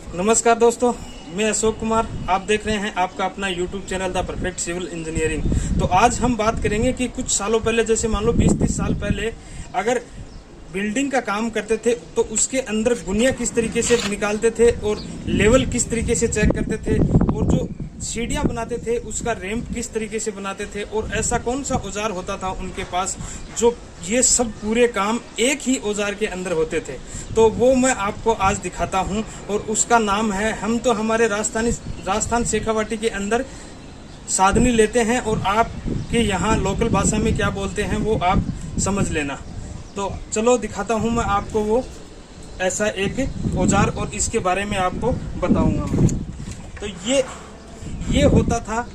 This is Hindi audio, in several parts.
नमस्कार दोस्तों, मैं अशोक कुमार। आप देख रहे हैं आपका अपना YouTube channel the perfect civil engineering. तो आज हम बात करेंगे कि कुछ सालों पहले, जैसे मान लो 20-30 साल पहले, अगर बिल्डिंग का काम करते थे तो उसके अंदर गुनिया किस तरीके से निकालते थे और लेवल किस तरीके से चेक करते थे, और जो सीढ़ियां बनाते थे उसका रैंप किस तरीके से बनाते थे, और ऐसा कौन सा औजार होता था उनके पास जो ये सब पूरे काम एक ही औजार के अंदर होते थे। तो वो मैं आपको आज दिखाता हूं, और उसका नाम है, हम तो हमारे राजस्थान शेखावाटी के अंदर साधनी लेते हैं, और आपके यहाँ लोकल भाषा में क्या बोलते हैं वो आप समझ लेना। तो चलो दिखाता हूं मैं आपको वो ऐसा एक औजार, और इसके बारे में आपको बताऊंगा मैं। तो ये होता था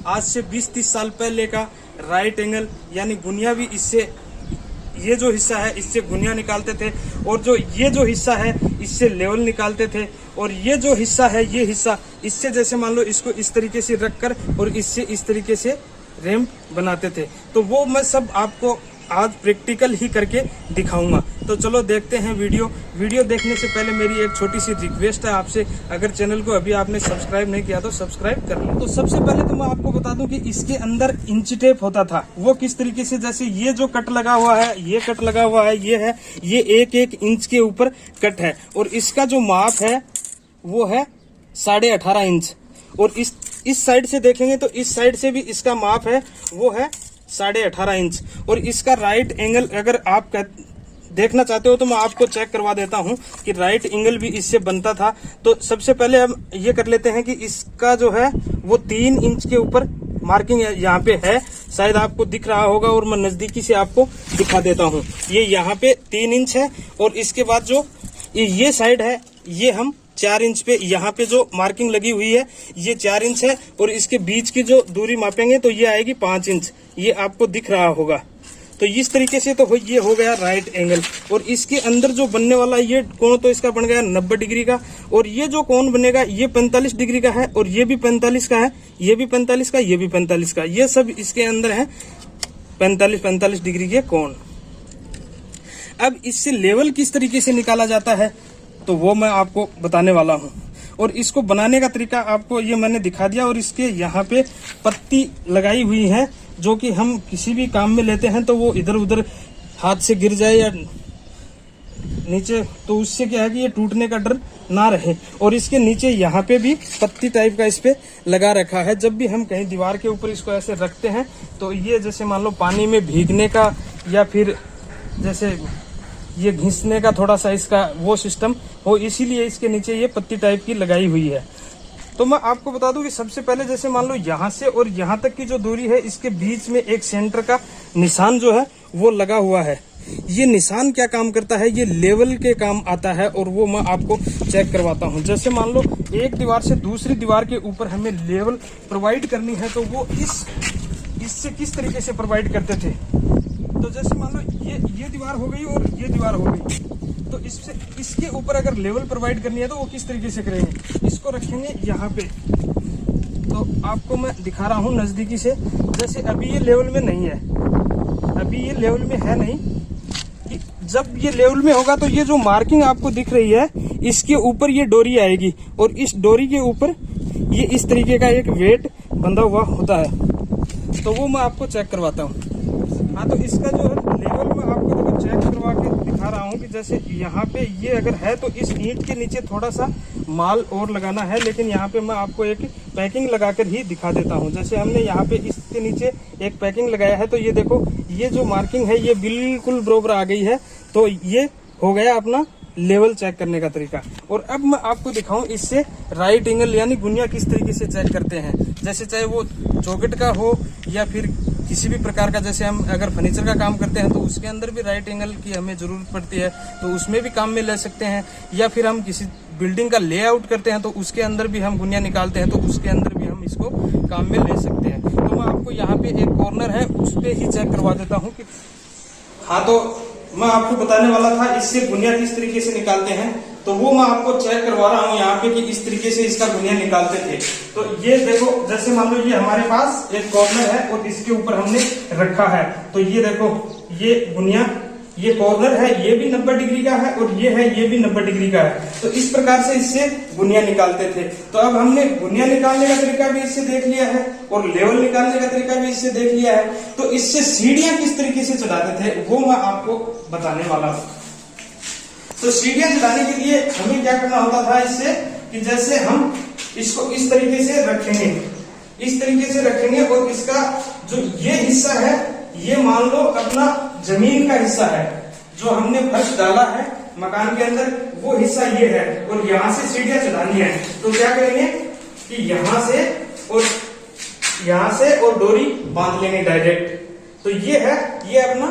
आज से 20-30 साल पहले का राइट एंगल, यानी गुनिया भी इससे, ये जो हिस्सा है इससे गुनिया निकालते थे, और जो ये जो हिस्सा है इससे लेवल निकालते थे, और ये जो हिस्सा है ये हिस्सा इससे, जैसे मान लो इसको इस तरीके से रखकर और इससे इस तरीके से रैंप बनाते थे। तो वो मैं सब आपको आज प्रैक्टिकल ही करके दिखाऊंगा। तो चलो देखते हैं वीडियो देखने से पहले मेरी एक छोटी सी रिक्वेस्ट है आपसे, अगर चैनल को अभी आपने सब्सक्राइब नहीं किया तो सब्सक्राइब कर लो। तो सबसे पहले तो मैं आपको बता दूं कि इसके अंदर इंच टेप होता था। वो किस तरीके से, जैसे ये जो कट लगा हुआ है, ये कट लगा हुआ है, ये है, ये 1-1 इंच के ऊपर कट है, और इसका जो माप है वो है 18.5 इंच। और इस साइड से देखेंगे तो इस साइड से भी इसका माप है वो है 18.5 इंच। और इसका राइट एंगल अगर आप देखना चाहते हो तो मैं आपको चेक करवा देता हूं कि राइट एंगल भी इससे बनता था। तो सबसे पहले हम ये कर लेते हैं कि इसका जो है वो 3 इंच के ऊपर मार्किंग यहाँ पे है, शायद आपको दिख रहा होगा, और मैं नजदीकी से आपको दिखा देता हूँ। ये यहाँ पे 3 इंच है, और इसके बाद जो ये साइड है ये हम 4 इंच पे, यहाँ पे जो मार्किंग लगी हुई है ये 4 इंच है, और इसके बीच की जो दूरी मापेंगे तो ये आएगी 5 इंच, ये आपको दिख रहा होगा। तो इस तरीके से तो ये हो गया राइट एंगल। और इसके अंदर जो बनने वाला ये कोण तो इसका बन गया 90 डिग्री का, और ये जो कोण बनेगा ये 45 डिग्री का है, और ये भी 45 का है, ये भी 45 का, ये भी 45 का, ये सब इसके अंदर है 45 डिग्री के कोण। अब इससे लेवल किस तरीके से निकाला जाता है तो वो मैं आपको बताने वाला हूँ, और इसको बनाने का तरीका आपको ये मैंने दिखा दिया। और इसके यहाँ पे पत्ती लगाई हुई है, जो कि हम किसी भी काम में लेते हैं तो वो इधर उधर हाथ से गिर जाए या नीचे, तो उससे क्या है कि ये टूटने का डर ना रहे। और इसके नीचे यहाँ पे भी पत्ती टाइप का इस पे लगा रखा है। जब भी हम कहीं दीवार के ऊपर इसको ऐसे रखते हैं तो ये, जैसे मान लो पानी में भीगने का, या फिर जैसे ये घिसने का थोड़ा सा इसका वो सिस्टम हो, इसीलिए इसके नीचे ये पत्ती टाइप की लगाई हुई है। तो मैं आपको बता दूं कि सबसे पहले, जैसे मान लो यहाँ से और यहाँ तक की जो दूरी है, इसके बीच में एक सेंटर का निशान जो है वो लगा हुआ है। ये निशान क्या काम करता है, ये लेवल के काम आता है, और वो मैं आपको चेक करवाता हूँ। जैसे मान लो एक दीवार से दूसरी दीवार के ऊपर हमें लेवल प्रोवाइड करनी है, तो वो इससे किस तरीके से प्रोवाइड करते थे। तो जैसे मान लो ये दीवार हो गई और ये दीवार हो गई, तो इसके ऊपर अगर लेवल प्रोवाइड करनी है तो वो किस तरीके से करेंगे, इसको रखेंगे यहाँ पे। तो आपको मैं दिखा रहा हूँ नजदीकी से। जैसे अभी ये लेवल में नहीं है, अभी ये लेवल में है नहीं, कि जब ये लेवल में होगा तो ये जो मार्किंग आपको दिख रही है इसके ऊपर ये डोरी आएगी, और इस डोरी के ऊपर ये इस तरीके का एक वेट बंधा हुआ होता है। तो वो मैं आपको चेक करवाता हूँ। हाँ, तो इसका जो है लेवल मैं आपको देखो चेक करवा के दिखा रहा हूँ कि जैसे यहाँ पे ये अगर है तो इस ईंट के नीचे थोड़ा सा माल और लगाना है, लेकिन यहाँ पे मैं आपको एक पैकिंग लगाकर ही दिखा देता हूँ। जैसे हमने यहाँ पे इसके नीचे एक पैकिंग लगाया है, तो ये देखो ये जो मार्किंग है ये बिल्कुल बराबर आ गई है। तो ये हो गया अपना लेवल चेक करने का तरीका। और अब मैं आपको दिखाऊं इससे राइट एंगल यानी गुनिया किस तरीके से चेक करते हैं। जैसे चाहे वो चौखट का हो या फिर किसी भी प्रकार का, जैसे हम अगर फर्नीचर का काम करते हैं तो उसके अंदर भी राइट एंगल की हमें जरूरत पड़ती है, तो उसमें भी काम में ले सकते हैं। या फिर हम किसी बिल्डिंग का लेआउट करते हैं तो उसके अंदर भी हम गुनिया निकालते हैं, तो उसके अंदर भी हम इसको काम में ले सकते हैं। तो मैं आपको यहाँ पे एक कॉर्नर है उस पर ही चेक करवा देता हूँ कि हाँ, तो मैं आपको बताने वाला था इससे गुनिया किस तरीके से निकालते हैं। तो वो मैं आपको चेक करवा रहा हूँ यहाँ पे कि इस तरीके से इसका गुनिया निकालते थे। तो ये देखो, जैसे मान लो ये हमारे पास एक कॉर्नर है और इसके ऊपर हमने रखा है, तो ये देखो ये गुनिया ये कॉर्नर है, ये भी 90 डिग्री का है और ये है, ये भी 90 डिग्री का है। तो इस प्रकार से इससे बुनिया निकालते थे। तो अब हमने बुनिया निकालने का तरीका भी इससे देख लिया है और लेवल निकालने का तरीका भी इससे देख लिया है। तो इससे सीढ़ियां किस तरीके से चढ़ाते थे वो मैं आपको बताने वाला हूं। तो सीढ़ियां चढ़ाने के लिए हमें क्या करना होता था इससे, कि जैसे हम इसको इस तरीके से रखेंगे, इस तरीके से रखेंगे और इसका जो ये हिस्सा है ये मान लो अपना जमीन का हिस्सा है, जो हमने फर्श डाला है मकान के अंदर वो हिस्सा ये है, और यहाँ से सीढ़ियां चढ़ानी है। तो क्या करेंगे कि यहाँ से और डोरी बांध लेंगे डायरेक्ट। तो ये है, ये अपना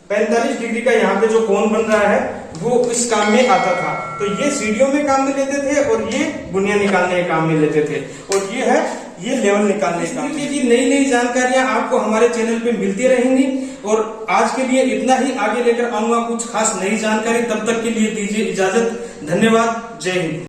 45 डिग्री का यहाँ पे जो कोण बन रहा है वो इस काम में आता था। तो ये सीढ़ियों में काम में लेते थे और ये बुनिया निकालने के काम में लेते थे, और ये है ये लेवल निकालने का। की नई नई जानकारियां आपको हमारे चैनल पे मिलती रहेंगी। और आज के लिए इतना ही, आगे लेकर आऊंगा कुछ खास नई जानकारी। तब तक के लिए दीजिए इजाजत। धन्यवाद। जय हिंद।